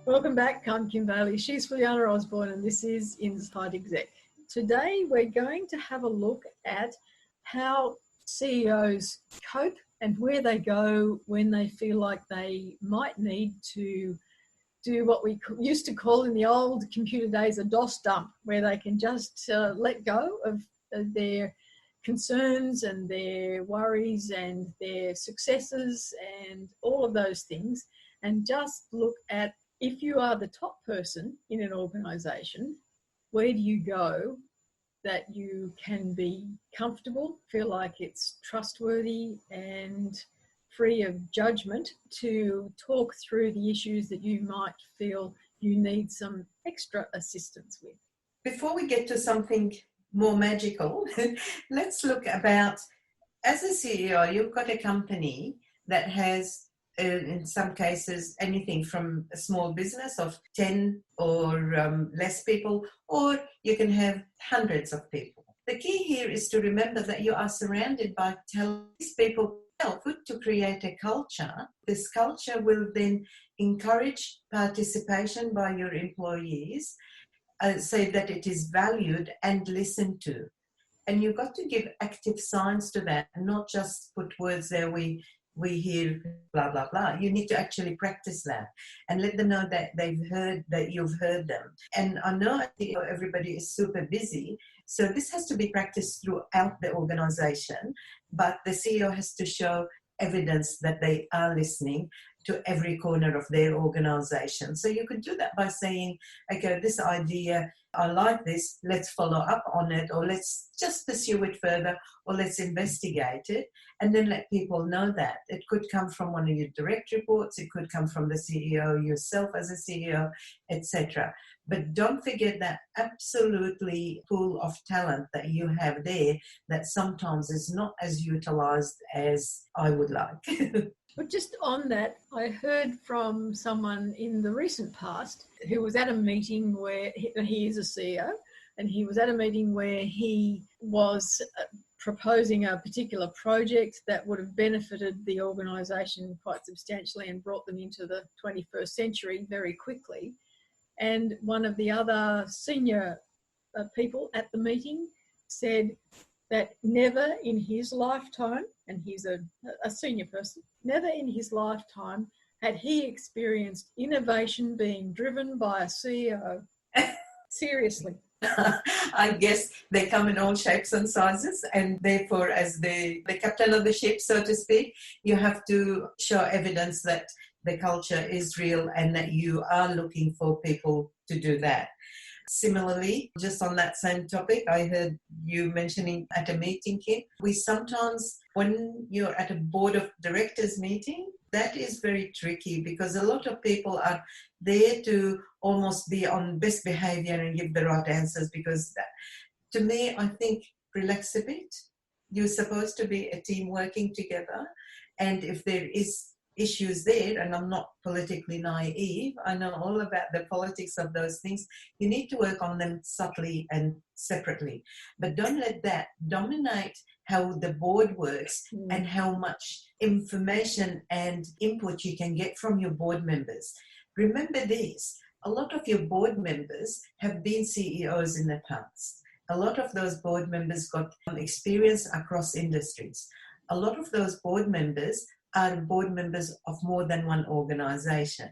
Welcome back. I'm Kim Bailey. She's Fulyana Osborne, and this is Inside Exec. Today, we're going to have a look at how CEOs cope and where they go when they feel like they might need to do what we used to call in the old computer days a DOS dump, where they can just let go of their concerns and their worries and their successes and all of those things, and just look at, if you are the top person in an organisation, where do you go that you can be comfortable, feel like it's trustworthy and free of judgment to talk through the issues that you might feel you need some extra assistance with? Before we get to something more magical, let's look about, as a CEO, you've got a company that has in some cases anything from a small business of 10 or less people, or you can have hundreds of people. The key here is to remember that you are surrounded by these people good to create a culture. This culture will then encourage participation by your employees, say that it is valued and listened to. And you've got to give active signs to that, and not just put words there, we hear blah, blah, blah. You need to actually practice that and let them know that they've heard, that you've heard them. And I know everybody is super busy, so this has to be practiced throughout the organization, but the CEO has to show evidence that they are listening to every corner of their organization. So you could do that by saying, okay, this idea, I like this, let's follow up on it, or let's just pursue it further, or let's investigate it, and then let people know that. It could come from one of your direct reports, it could come from the CEO yourself as a CEO, etc. But don't forget that absolutely pool of talent that you have there that sometimes is not as utilized as I would like. But just on that, I heard from someone in the recent past who was at a meeting where he is a CEO, and he was at a meeting where he was proposing a particular project that would have benefited the organisation quite substantially and brought them into the 21st century very quickly. And one of the other senior people at the meeting said that never in his lifetime, and he's a senior person, never in his lifetime had he experienced innovation being driven by a CEO. Seriously. I guess they come in all shapes and sizes, and therefore, as the captain of the ship, so to speak, you have to show evidence that the culture is real and that you are looking for people to do that. Similarly, just on that same topic, I heard you mentioning at a meeting, Kim, we sometimes, when you're at a board of directors meeting, that is very tricky because a lot of people are there to almost be on best behavior and give the right answers, because that, to me, I think, relax a bit. You're supposed to be a team working together, and if there is issues there, and I'm not politically naive, I know all about the politics of those things, you need to work on them subtly and separately. But don't let that dominate how the board works and how much information and input you can get from your board members. Remember this, a lot of your board members have been CEOs in the past. A lot of those board members got experience across industries. A lot of those board members are board members of more than one organization.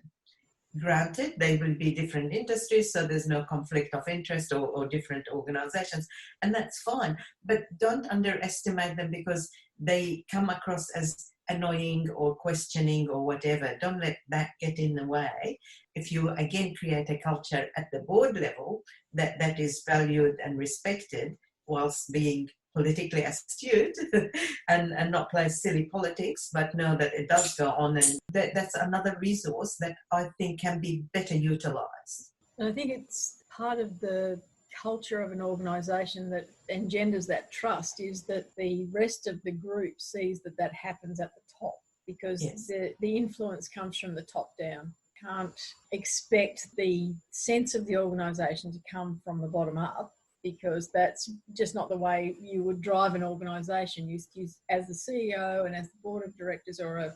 Granted, they will be different industries, so there's no conflict of interest or different organizations, and that's fine. But don't underestimate them because they come across as annoying or questioning or whatever. Don't let that get in the way. If you, again, create a culture at the board level that is valued and respected whilst being politically astute and not play silly politics, but know that it does go on, and that's another resource that I think can be better utilised. And I think it's part of the culture of an organisation that engenders that trust is that the rest of the group sees that that happens at the top, because yes. the influence comes from the top down. Can't expect the sense of the organisation to come from the bottom up, because that's just not the way you would drive an organisation. You, as the CEO and as the board of directors or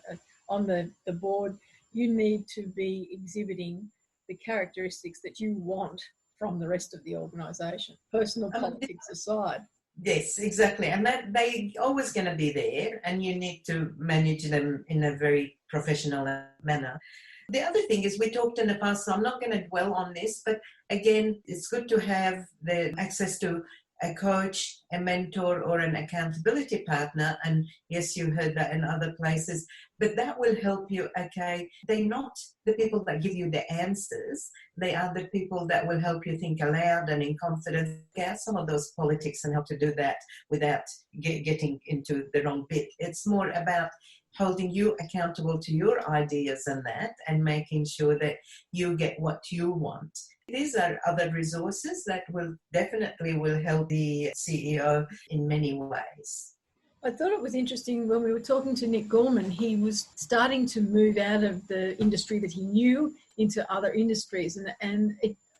on the board, you need to be exhibiting the characteristics that you want from the rest of the organisation, personal politics aside. Yes, exactly. And that they always going to be there, and you need to manage them in a very professional manner. The other thing is, we talked in the past, so I'm not going to dwell on this, but again, it's good to have the access to a coach, a mentor, or an accountability partner. And yes, you heard that in other places, but that will help you. Okay, they're not the people that give you the answers. They are the people that will help you think aloud and in confidence. Get some of those politics and how to do that without getting into the wrong bit. It's more about holding you accountable to your ideas and that, and making sure that you get what you want. These are other resources that will definitely help the CEO in many ways. I thought it was interesting when we were talking to Nick Gorman, he was starting to move out of the industry that he knew into other industries.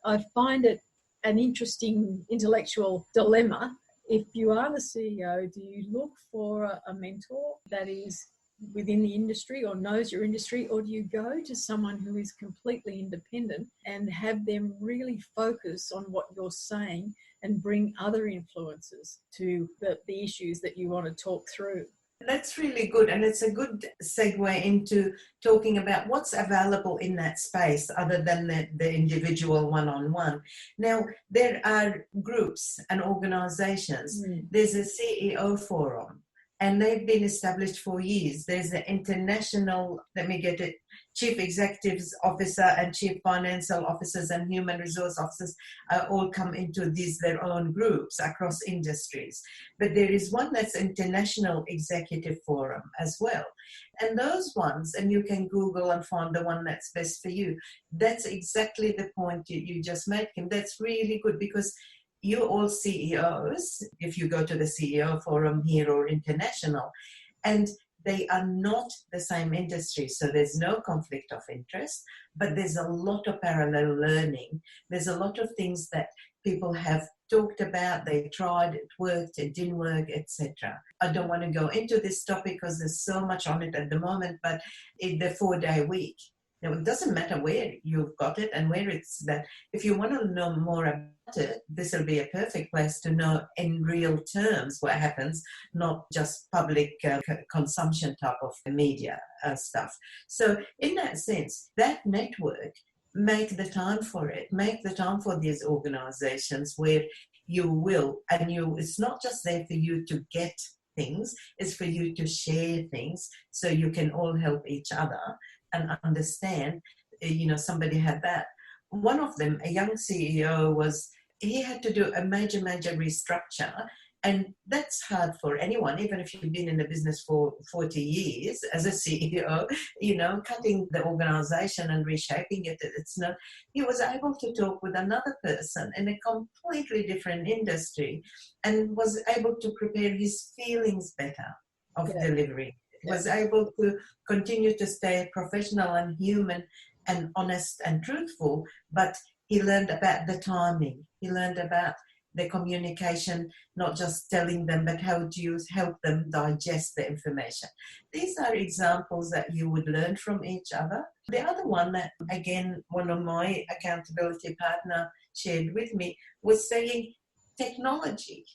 I find it an interesting intellectual dilemma. If you are the CEO, do you look for a mentor that is within the industry or knows your industry, or do you go to someone who is completely independent and have them really focus on what you're saying and bring other influences to the issues that you want to talk through? That's really good, and it's a good segue into talking about what's available in that space other than the individual one-on-one. Now, there are groups and organizations. There's a CEO forum, and they've been established for years. There's an international, Chief Executives Officer and Chief Financial Officers and Human Resource Officers all come into their own groups across industries. But there is one that's International Executive Forum as well. And those ones, and you can Google and find the one that's best for you. That's exactly the point you just made, Kim. That's really good, because you're all CEOs, if you go to the CEO forum here or international, and they are not the same industry. So there's no conflict of interest, but there's a lot of parallel learning. There's a lot of things that people have talked about, they tried, it worked, it didn't work, etc. I don't want to go into this topic because there's so much on it at the moment, but in the 4-day week, now, it doesn't matter where you've got it and where it's that. If you want to know more about it, this will be a perfect place to know in real terms what happens, not just public consumption type of media stuff. So in that sense, that network, make the time for it. Make the time for these organizations where you will, and it's not just there for you to get things, it's for you to share things so you can all help each other and understand. Somebody had that. One of them, a young CEO, he had to do a major restructure. And that's hard for anyone, even if you've been in the business for 40 years as a CEO, cutting the organization and reshaping it. It's not, he was able to talk with another person in a completely different industry and was able to prepare his feelings better of delivery. Was able to continue to stay professional and human and honest and truthful, but he learned about the timing. He learned about the communication, not just telling them, but how do you help them digest the information. These are examples that you would learn from each other. The other one that, again, one of my accountability partner shared with me was saying technology.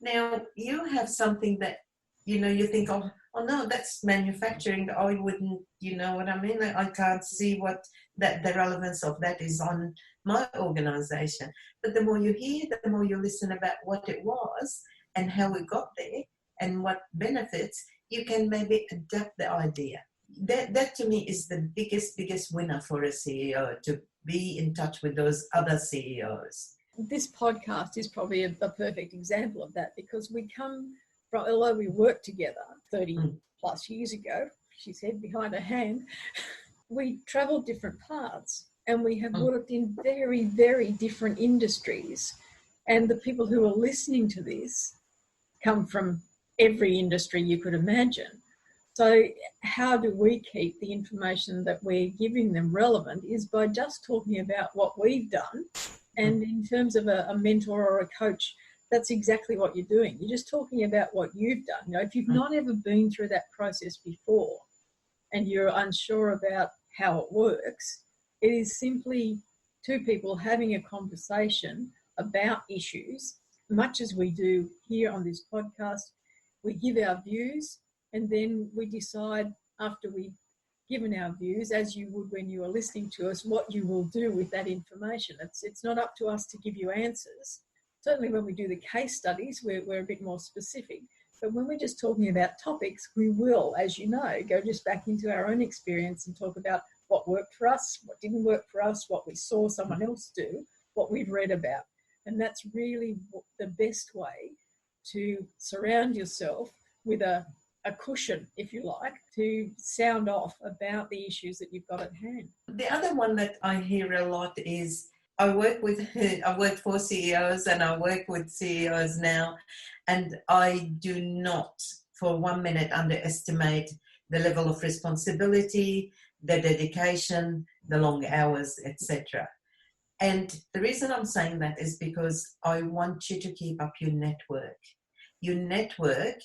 Now, you have something that, you think, oh no, that's manufacturing. I wouldn't, you know what I mean? I can't see what the relevance of that is on my organization. But the more you hear, the more you listen about what it was and how it got there and what benefits, you can maybe adapt the idea. That to me is the biggest winner for a CEO, to be in touch with those other CEOs. This podcast is probably a perfect example of that, because we come from, although we worked together 30 plus years ago, she said behind her hand, we travelled different paths and we have worked in very, very different industries. And the people who are listening to this come from every industry you could imagine. So how do we keep the information that we're giving them relevant is by just talking about what we've done. And in terms of a mentor or a coach, that's exactly what you're doing. You're just talking about what you've done. If you've not ever been through that process before and you're unsure about how it works, it is simply two people having a conversation about issues, much as we do here on this podcast. We give our views, and then we decide after we've given our views, as you would when you are listening to us, what you will do with that information. It's not up to us to give you answers. Certainly when we do the case studies, we're a bit more specific. But when we're just talking about topics, we will, as you know, go just back into our own experience and talk about what worked for us, what didn't work for us, what we saw someone else do, what we've read about. And that's really the best way to surround yourself with a cushion, if you like, to sound off about the issues that you've got at hand. The other one that I hear a lot is I've worked for CEOs and I work with CEOs now, and I do not for 1 minute underestimate the level of responsibility, the dedication, the long hours, etc. And the reason I'm saying that is because I want you to keep up your network. Your network,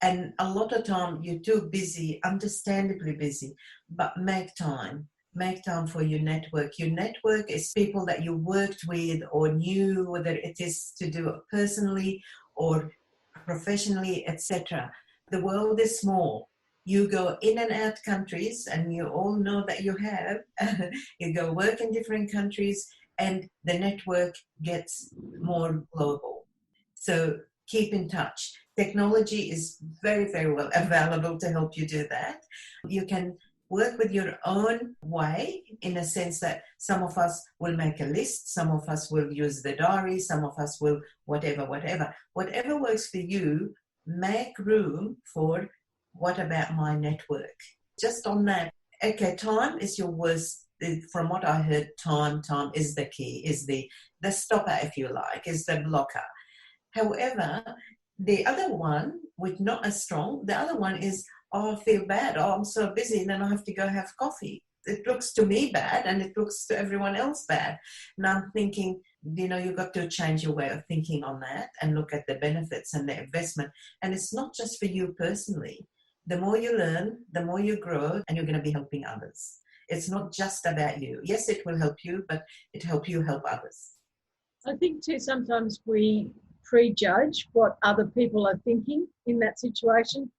and a lot of time you're too busy, understandably busy, but make time. Make time for your network. Your network is people that you worked with or knew, whether it is to do it personally or professionally, etc. The world is small. You go in and out countries, and you all know that you have. You go work in different countries, and the network gets more global. So keep in touch. Technology is very, very well available to help you do that. You can work with your own way, in a sense that some of us will make a list, some of us will use the diary, some of us will whatever. Whatever works for you, make room for what about my network? Just on that, okay, time is your worst. From what I heard, time is the key, is the stopper, if you like, is the blocker. However, the other one, which not as strong, the other one is, oh, I feel bad. Oh, I'm so busy, and then I have to go have coffee. It looks to me bad, and it looks to everyone else bad. And I'm thinking, you've got to change your way of thinking on that and look at the benefits and the investment. And it's not just for you personally. The more you learn, the more you grow, and you're going to be helping others. It's not just about you. Yes, it will help you, but it help you help others. I think too, sometimes we prejudge what other people are thinking in that situation.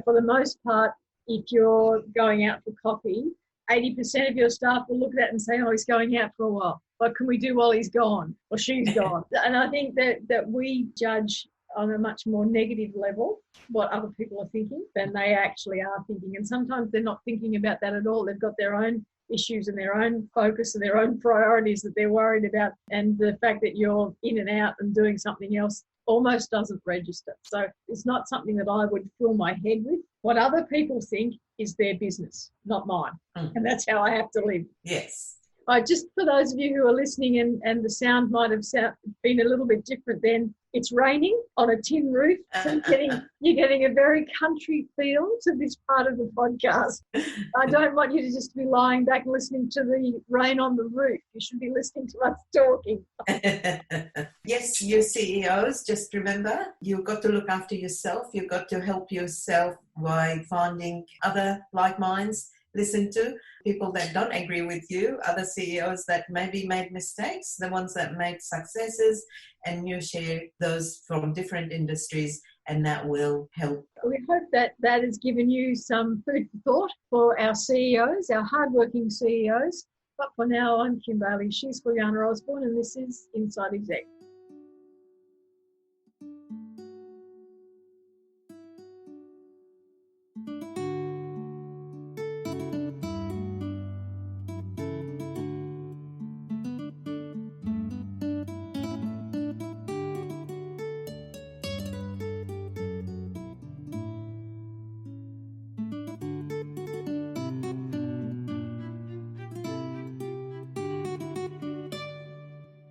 For the most part, if you're going out for coffee, 80% of your staff will look at that and say, oh, he's going out for a while. What can we do while he's gone or she's gone? And I think that we judge on a much more negative level what other people are thinking than they actually are thinking. And sometimes they're not thinking about that at all. They've got their own issues and their own focus and their own priorities that they're worried about. And the fact that you're in and out and doing something else almost doesn't register. So it's not something that I would fill my head with. What other people think is their business, not mine. And that's how I have to live. Yes. Just for those of you who are listening and the sound might have been a little bit different then, it's raining on a tin roof. So you're getting a very country feel to this part of the podcast. I don't want you to just be lying back and listening to the rain on the roof. You should be listening to us talking. Yes, you CEOs, just remember, you've got to look after yourself. You've got to help yourself by finding other like minds. Listen to people that don't agree with you, other CEOs that maybe made mistakes, the ones that made successes, and you share those from different industries, and that will help. We hope that has given you some food for thought for our CEOs, our hardworking CEOs. But for now, I'm Kim Bailey, she's Fulyana Osborne, and this is Inside Exec.